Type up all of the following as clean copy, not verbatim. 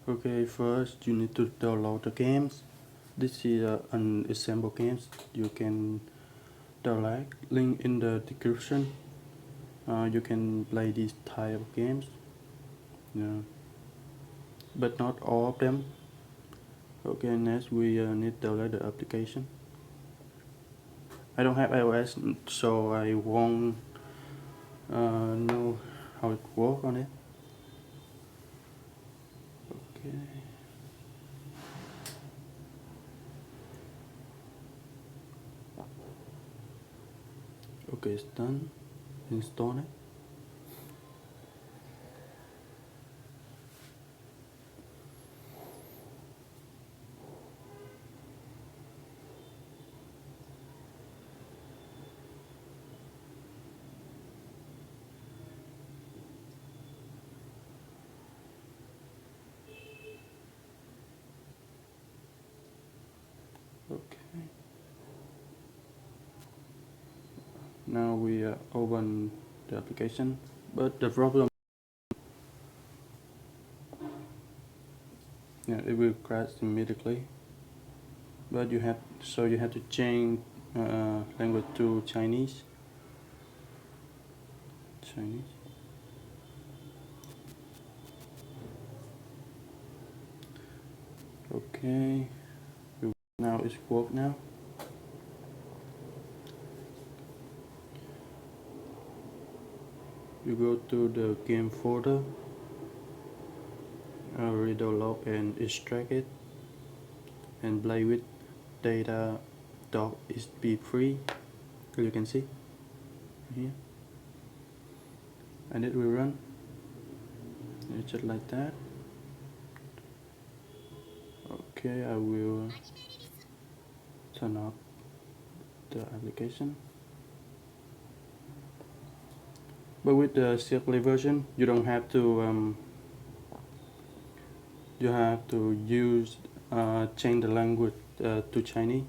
Okay, first you need to download the games. This is an example games. You can download link in the description. You can play these type of games, yeah, but not all of them. Okay, next we need to download the application. I don't have iOS, so I won't know how it works on it. Okay. Okay, it's done. Install it. Okay. Now we open the application, but the problem, yeah, it will crash immediately. But you have to change language to Chinese. Okay. Now it's work now. You go to the game folder, redownload and extract it, and play with data.xp3. You can see here, and it will run. It's just like that. Okay, I will turn off the application. But with the CLI version, you don't have to use change the language to Chinese.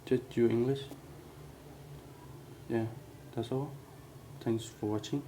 Just use English. Yeah, that's all. Thanks for watching.